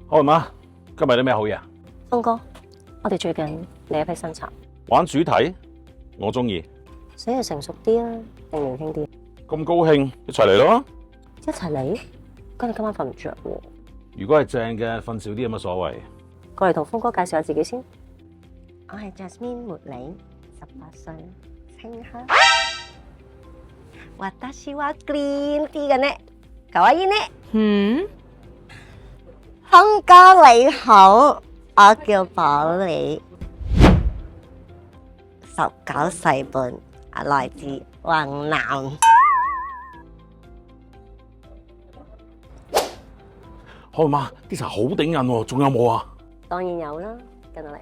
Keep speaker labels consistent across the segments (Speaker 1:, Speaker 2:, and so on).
Speaker 1: 好媽，今日有啲咩好嘢啊？
Speaker 2: 峰哥，我哋最近嚟一批新茶，
Speaker 1: 玩主題，我中意。
Speaker 2: 寫嘢成熟啲啊，定年輕啲？
Speaker 1: 咁高興，一齊嚟咯！
Speaker 2: 一齊嚟？咁你今晚瞓唔着喎？
Speaker 1: 如果係正嘅，瞓少啲有乜所謂？
Speaker 2: 過嚟同峰哥介紹下自己先。我係 Jasmine 茉莉，18歲，清香。私はグリーンティーがね、可愛いね。峰哥你好，我叫寶莉，19歲半，來自雲南。
Speaker 1: 好媽，啲茶好頂癮喎，仲有冇啊？
Speaker 2: 當然有啦，跟我嚟。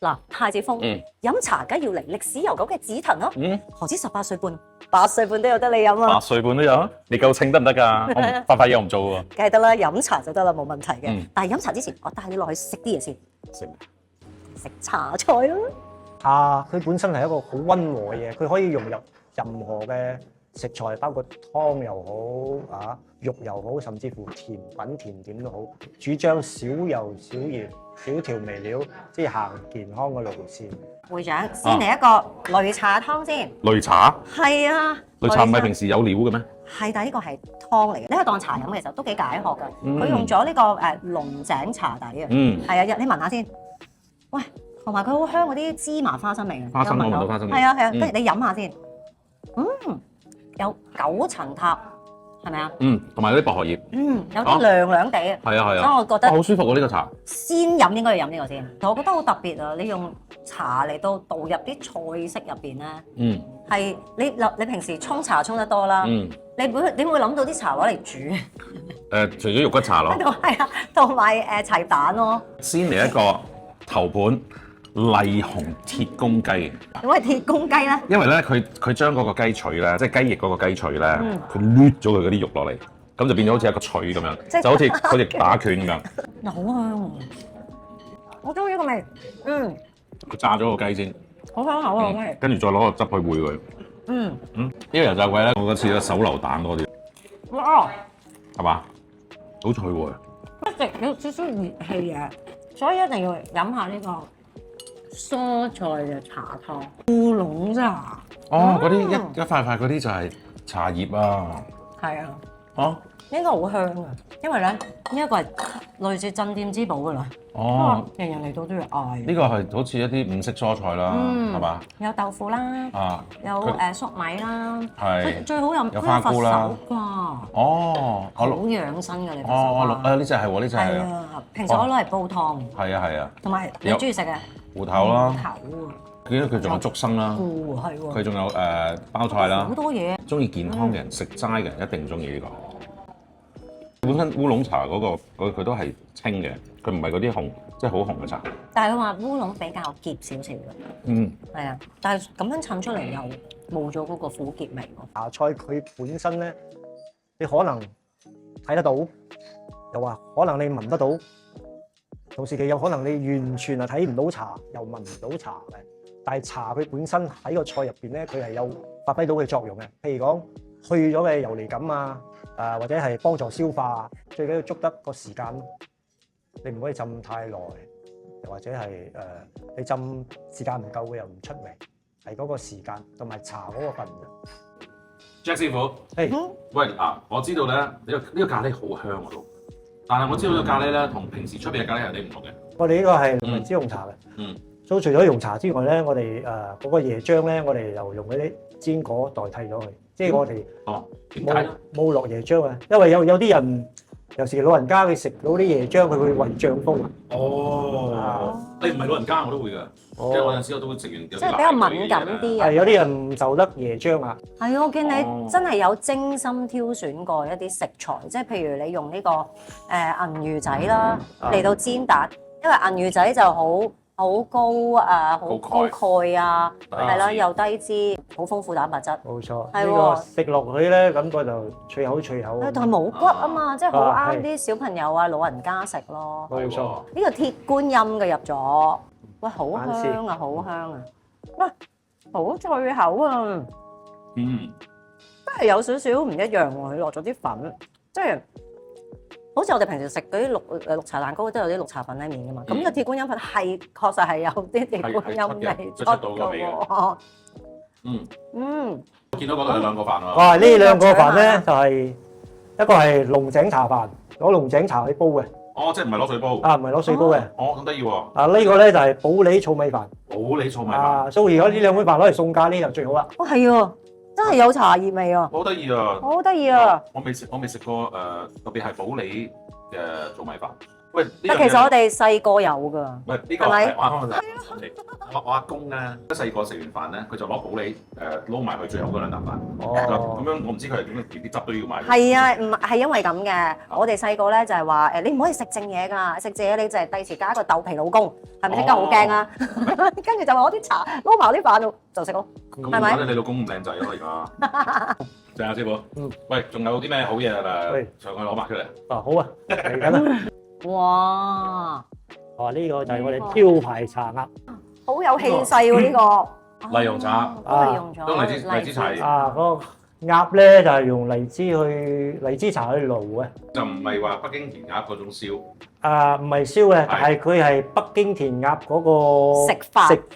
Speaker 2: 嗱，太子峰，飲茶梗要嚟歷史悠久嘅紫藤咯。何止18歲半，8歲半都有得你飲啊！
Speaker 1: 8歲半都有，你夠稱得唔得㗎？我發嘢我唔做喎。
Speaker 2: 梗係得啦，飲茶就得啦，冇問題嘅。但係飲茶之前，我帶你落去食啲嘢先。食茶菜啦。
Speaker 3: 茶佢本身係一個好溫和嘅嘢，佢可以融入任何嘅食材，包括湯又好啊、肉又好，甚至乎甜品甜點都好。主張少油少鹽少調味料，即係行健康嘅路線。
Speaker 2: 會長，先嚟一個擂茶湯先。
Speaker 1: 擂茶？
Speaker 2: 係啊。
Speaker 1: 擂茶唔係平時有料嘅咩？
Speaker 2: 係，但係呢個係湯嚟嘅，你可以當茶飲嘅時候都幾解渴㗎。佢用咗呢個龍井茶底啊。係啊，你聞下先。喂，同埋佢好香嗰啲芝麻花生味啊。
Speaker 1: 花生我聞到花生味。
Speaker 2: 係啊係啊，跟住你飲下先。有9層塔，係咪啊？
Speaker 1: 同埋嗰啲薄荷葉。
Speaker 2: 有啲涼涼地啊。係啊係啊。所以我覺得
Speaker 1: 好舒服喎呢個茶。
Speaker 2: 先飲應該要飲呢個先。我覺得好特別啊！你用茶嚟到導入啲菜式入邊咧。係你平時沖茶沖得多啦。你會諗到啲茶攞嚟煮？
Speaker 1: 除咗肉骨茶咯。
Speaker 2: 係啊，同埋齊蛋咯。
Speaker 1: 先嚟一個頭盤。麗紅鐵公雞，
Speaker 2: 點解鐵公雞咧？因
Speaker 1: 為咧佢將嗰個雞腿咧，即係雞翼嗰個雞腿咧，佢攣咗佢嗰啲肉落嚟，咁就變咗好似一個錘咁樣，就好似打拳咁樣。
Speaker 2: 好香，我中意呢個味。
Speaker 1: 佢炸咗個雞先，
Speaker 2: 好香口啊！
Speaker 1: 跟住再攞個汁去燴佢。呢個油炸鬼咧，我嗰次咧手榴彈多啲。哇！係嘛？好脆喎！
Speaker 2: 一直有少少熱氣嘅，所以一定要飲下呢個蔬菜嘅茶湯，烏龍茶。
Speaker 1: 嗰啲一塊塊嗰啲就係茶葉啊。係
Speaker 2: 啊。呢個好香啊，因為咧呢一個係類似鎮店之寶㗎啦。人人嚟到都要嗌。呢
Speaker 1: 個係好似一啲五色蔬菜啦，係嘛？
Speaker 2: 有豆腐啦，有粟米啦，
Speaker 1: 係
Speaker 2: 最好有
Speaker 1: 花菇啦。
Speaker 2: 好養生㗎你。
Speaker 1: 呢隻係喎，呢隻係
Speaker 2: 啊。平時我攞嚟煲湯。係啊係啊。同埋你中意食嘅？
Speaker 1: 芋頭啦，記得佢仲有竹笙啦，
Speaker 2: 係喎，
Speaker 1: 佢仲有包菜啦，
Speaker 2: 好多嘢。
Speaker 1: 中意健康嘅人，食齋嘅人一定中意呢個。本身烏龍茶嗰個佢都係清嘅，佢唔係嗰啲紅，即係好紅嘅茶。但係佢話烏龍比較澀少少嘅，係啊，但係咁樣襯出嚟又冇咗嗰個苦澀味喎。
Speaker 3: 茶菜佢本身咧，你可能睇得到，又話可能你聞得到。同時期有可能你完全係睇唔到茶，又聞唔到茶嘅。但係茶佢本身喺個菜入邊咧，佢係有發揮到嘅作用嘅。譬如講去咗嘅油膩感啊，或者係幫助消化。最緊要捉得個時間，你唔可以浸太耐，又或者係你浸時間唔夠嘅又唔出味，係嗰個時間同埋茶嗰個份量。
Speaker 1: Jack 師傅，喂我知道咧呢個咖喱好香喎都。但係我知道呢個咖喱咧，同平時出邊嘅咖喱有啲唔同嘅。
Speaker 3: 我哋呢個係靈芝紅茶嘅。所以除咗紅茶之外咧，我哋嗰個椰漿咧，我哋又用嗰啲堅果代替咗佢。即係我哋冇落椰漿啊，因為有啲人，尤其是老人家，佢食到啲椰漿，佢會胃脹風。
Speaker 1: 你唔係老人家我都會㗎，即係我有陣時我都會食完。即
Speaker 2: 係比較敏感啲啊。
Speaker 3: 係有啲人唔受得椰漿啊。係
Speaker 2: 啊，我見你真係有精心挑選過一啲食材，即係譬如你用呢個銀魚仔啦嚟到煎蛋，因為銀魚仔就好高好高鈣啊，係啦，又低脂，好豐富蛋白質。
Speaker 3: 冇錯，呢個食落去咧，感覺就脆口脆口。
Speaker 2: 同埋冇骨啊嘛，即係好啱啲小朋友啊、老人家食咯。
Speaker 3: 冇錯，
Speaker 2: 呢個鐵觀音嘅入咗，喂，好香啊，好香啊，喂，好脆口啊！真係有少少唔一樣喎。佢落咗啲粉，即係好似我哋平時食嗰啲綠茶蛋糕都有啲綠茶粉喺面噶嘛。咁個鐵觀音粉係確實係有啲鐵觀音味出到嘅喎。
Speaker 1: 我見到嗰度有兩個飯喎。
Speaker 3: 哇！呢兩個飯咧就係一個係龍井茶飯，攞龍井茶去煲嘅。
Speaker 1: 哦，即係唔係攞水煲？
Speaker 3: 啊，唔係攞水煲嘅。
Speaker 1: 哦，咁得意喎。
Speaker 3: 啊，呢個咧就係普洱糙米飯。
Speaker 1: 普洱糙米飯。
Speaker 3: 啊，所以如果呢兩碗飯攞嚟送嫁呢就最好啦。
Speaker 2: 哦，係喎，真係有茶葉味啊！
Speaker 1: 好得意啊！
Speaker 2: 好得意啊！
Speaker 1: 我未食過特別係普洱嘅糙米飯。喂，
Speaker 2: 但其實我哋細個有㗎。
Speaker 1: 唔係呢個係我阿公咧，細個食完飯咧，佢就攞普洱撈埋佢最後嗰兩啖飯。咁樣我唔知佢係點樣，連啲汁都要買。
Speaker 2: 係啊，唔係因為咁嘅。我哋細個咧就係話你唔可以食剩嘢㗎，食剩嘢你就係第時加一個豆皮老公，係咪即刻好驚啊？跟住就攞啲茶撈埋啲飯度就食咯，係咪？
Speaker 1: 咁你老公唔靚仔咯而家。鄭阿師傅，喂，仲有啲咩好嘢啊？上去攞埋出嚟。
Speaker 3: 啊，好啊，嚟緊啦！
Speaker 2: 哇！
Speaker 3: 哦，呢個就係我哋招牌茶鴨，
Speaker 2: 好有氣勢喎呢個。
Speaker 1: 荔蓉茶，
Speaker 2: 都係用咗
Speaker 1: 荔枝茶。
Speaker 3: 啊，嗰個鴨咧就係用荔枝茶去爐嘅，
Speaker 1: 就唔係話北京填鴨嗰種燒。
Speaker 3: 啊，唔係燒嘅，但係佢係北京填鴨嗰個食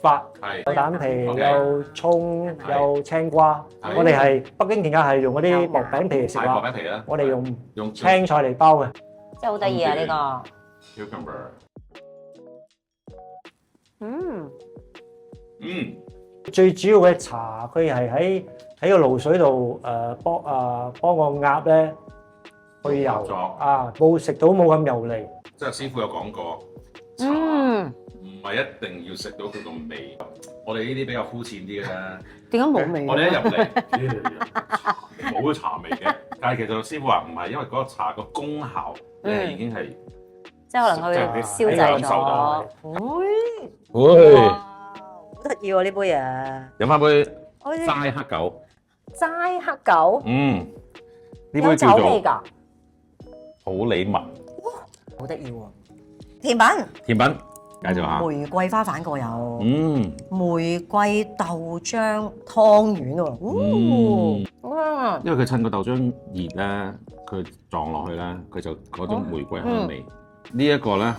Speaker 3: 法，有蛋皮、有葱、有青瓜。我哋係北京填鴨係用嗰啲薄餅皮嚟食
Speaker 1: 薄餅皮啦。
Speaker 3: 我哋用青菜嚟包嘅。
Speaker 2: 真係好得意啊！呢個
Speaker 1: cucumber，
Speaker 3: 最主要嘅茶，佢係喺個爐水度幫個鴨咧去油冇食到冇咁油膩。
Speaker 1: 即係師傅有講過，茶唔係一定要食到佢個味。我哋呢啲比較膚淺啲嘅啫。
Speaker 2: 點解冇味？
Speaker 1: 我哋一入嚟冇茶味嘅，但係其實師傅話唔係，因為嗰個茶個功效咧已經係
Speaker 2: 即係可能佢燒製咗。
Speaker 1: 會
Speaker 2: 好得意喎呢杯嘢！
Speaker 1: 飲翻杯齋黑狗。
Speaker 2: 齋黑狗。
Speaker 1: 呢杯叫做
Speaker 2: 有酒味㗎。
Speaker 1: 普洱蜜。
Speaker 2: 好得意喎！甜品。
Speaker 1: 甜品介紹下。
Speaker 2: 玫瑰花瓣個有。玫瑰豆漿湯圓喎。
Speaker 1: 因為佢趁個豆漿熱咧，佢撞落去咧，佢就嗰種玫瑰香味。呢一個咧，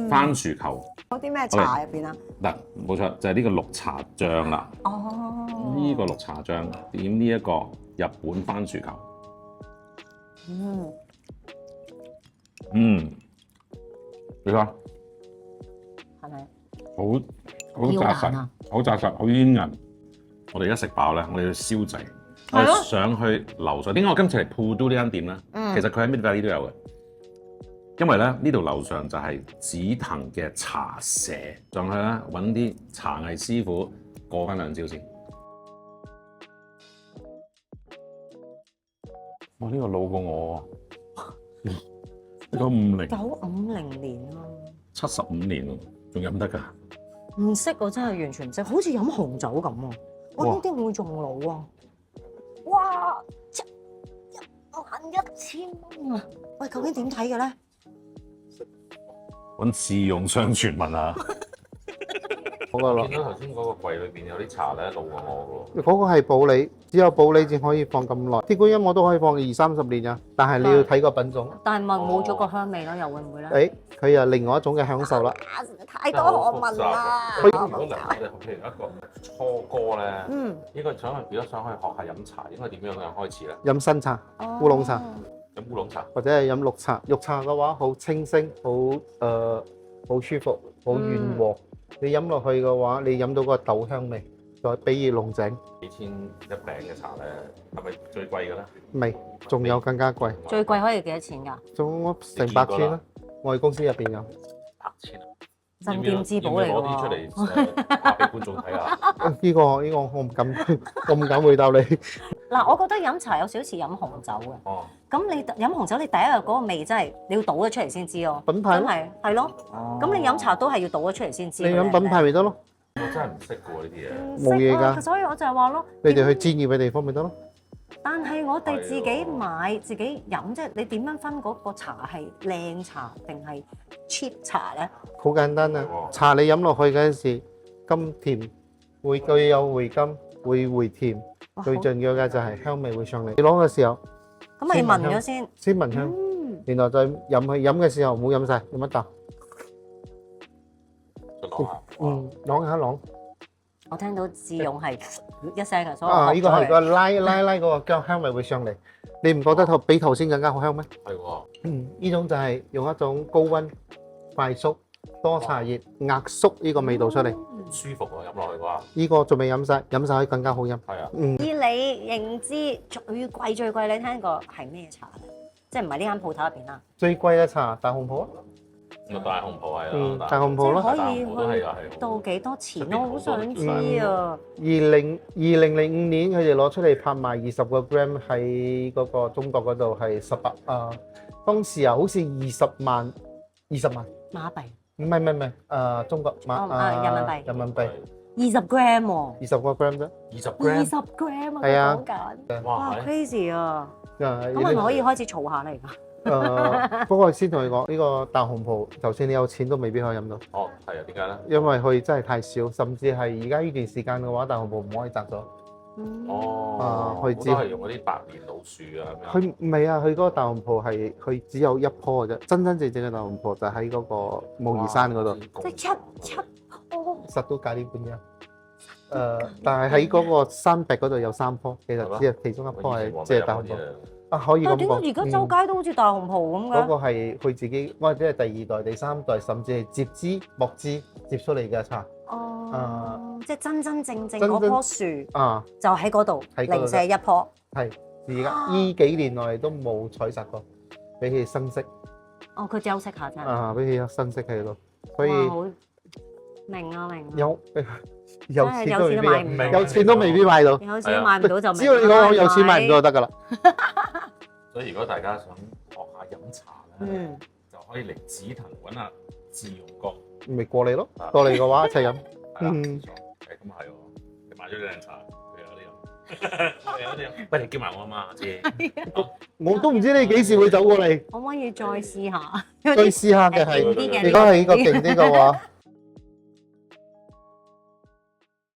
Speaker 1: 番薯球。
Speaker 2: 有啲咩茶入邊啊？
Speaker 1: 嗱，冇錯，就係呢個綠茶醬啦。呢個綠茶醬點呢一個日本番薯球。你睇，
Speaker 2: 係咪？
Speaker 1: 好紮實，好紮實，好煙韌。我哋一食飽咧，我哋要燒製。我哋上去樓上，點解我今次嚟Pudu呢間店咧？其實佢喺咩地方都有嘅。因為咧呢度樓上就係紫藤嘅茶社，上去咧揾啲茶藝師傅過翻兩招先。哇！呢個老過我，1950。
Speaker 2: 950年啊
Speaker 1: ！75年喎，仲飲得㗎？
Speaker 2: 唔識我真係完全唔識，好似飲紅酒咁啊！我呢啲會仲老啊！哇！11000蚊啊！喂，究竟點睇嘅咧？
Speaker 1: 揾自用相傳問啊！
Speaker 4: 好噶啦！
Speaker 1: 見到頭先嗰個櫃裏邊有啲茶咧，老過我嘅喎。
Speaker 4: 嗰個係普洱，只有普洱先可以放咁耐。鐵觀音我都可以放20-30年啊，但係你要睇個品種。
Speaker 2: 但係咪冇咗個香味咯？又會唔會咧？
Speaker 4: 佢又另外一種嘅享受啦。
Speaker 2: 太多可問啦！
Speaker 1: 如果嚟我哋譬如一個初哥咧，應該如果想去學下飲茶，應該點樣開始咧？
Speaker 4: 飲新茶、烏龍茶。
Speaker 1: 飲烏龍茶，
Speaker 4: 或者係飲綠茶。綠茶嘅話好清新，好舒服，好軟和。你飲落去嘅話，你飲到個豆香味。再比如龍井
Speaker 1: ，4000一餅嘅茶咧，係咪最貴嘅咧？
Speaker 4: 未，仲有更加貴。
Speaker 2: 最貴可以幾多錢㗎？
Speaker 4: 仲成8000啦，我哋公司入邊有。
Speaker 1: 8000啊！
Speaker 2: 鎮店之寶嚟喎。
Speaker 1: 攞啲出嚟拍俾觀眾睇下。
Speaker 4: 呢個我唔敢回答你。
Speaker 2: 嗱，我覺得飲茶有少少似飲紅酒嘅。
Speaker 1: 哦。
Speaker 2: 咁你飲紅酒，你第一日嗰個味真係你要倒咗出嚟先知咯。
Speaker 4: 品牌
Speaker 2: 真係係咯。咁你飲茶都係要倒咗出嚟先知。
Speaker 4: 你飲品牌咪得咯。
Speaker 1: 我真係唔識過呢啲嘢。
Speaker 4: 冇嘢㗎。
Speaker 2: 所以我就係話咯。
Speaker 4: 你哋去專業嘅地方咪得咯。
Speaker 2: 但係我哋自己買自己飲，即係你點樣分嗰個茶係靚茶定係 cheap 茶咧？
Speaker 4: 好簡單啊！茶你飲落去嗰陣時，甘甜會具有回甘，會回甜。最重要嘅就係香味會上嚟。你攞嘅時候，
Speaker 2: 咁咪聞咗先，
Speaker 4: 先聞香，然後再飲嘅時候唔好飲晒，飲一啖。啷下啷。
Speaker 2: 我聽到智勇係一聲嘅，所以我
Speaker 4: 呢個係個拉嗰個薑香味會上嚟。你唔覺得比頭先更加好香咩？
Speaker 1: 係喎。
Speaker 4: 呢種就係用一種高溫快速多茶葉壓縮呢個味道出嚟，
Speaker 1: 舒服喎，飲落去嘅話。
Speaker 4: 呢個仲未飲晒，飲晒可以更加好飲。
Speaker 1: 係啊。
Speaker 2: 以你認知最貴，你聽過係咩茶咧？即係唔係呢間鋪頭入邊啦？
Speaker 4: 最貴嘅茶大紅袍啊！
Speaker 1: 大紅袍係啦，
Speaker 4: 大紅袍咯，
Speaker 2: 可以去到幾多錢咯？好想知啊
Speaker 4: ！2005年佢哋攞出嚟拍賣20個 gram 喺嗰個中國嗰度係18當時啊好似20萬
Speaker 2: 馬幣。
Speaker 4: 唔係中國人民幣
Speaker 2: 20 gram 喎
Speaker 4: ，20個 gram 啫
Speaker 1: ，20
Speaker 2: gram 啊！
Speaker 4: 係啊，
Speaker 2: 講緊哇 crazy 啊！咁係咪可以開始儲下嚟㗎？
Speaker 4: 不過先同你講，呢個大紅袍，就算你有錢都未必可以飲到。
Speaker 1: 哦，係啊，點解咧？
Speaker 4: 因為佢真係太少，甚至係而家呢段時間嘅話，大紅袍唔可以摘咗。
Speaker 1: 佢只係用嗰啲百年老樹啊。
Speaker 4: 佢唔係啊，佢嗰個大紅袍係佢只有一棵嘅啫，真真正正嘅大紅袍就喺嗰個武夷山嗰度。
Speaker 2: 即係七棵。
Speaker 4: 實都價呢半嘅。但係喺嗰個山壁嗰度有3棵，其實只係其中一棵係即係大紅袍。可以咁講。但係點解而家周街都好似大紅袍咁嘅？嗰個係佢自己，或者係第2代、第3代，甚至係接枝、剝枝接出嚟嘅茶。
Speaker 2: 即係真真正正嗰棵樹就喺嗰度，零舍一棵。
Speaker 4: 係而家呢幾年內都冇採摘過，俾佢生色。
Speaker 2: 佢休息下真。
Speaker 4: 俾佢有生色喺度，所以
Speaker 2: 明啊。
Speaker 4: 有錢都未必，有錢都未必買到。
Speaker 2: 有錢買唔到就
Speaker 4: 只要你講我有錢買唔到就得㗎啦。
Speaker 1: 所以如果大家想學下飲茶咧，就可以嚟紫藤揾下智勇哥，
Speaker 4: 咪過嚟咯。過嚟嘅話一齊飲。
Speaker 1: 咁係喎，你買咗呢靚茶，佢有啲飲。喂，你叫埋我啊嘛，姐。
Speaker 4: 我都唔知你幾時會走過嚟。
Speaker 2: 可唔可以再試下？
Speaker 4: 再試下嘅係，如果係呢個勁啲嘅話。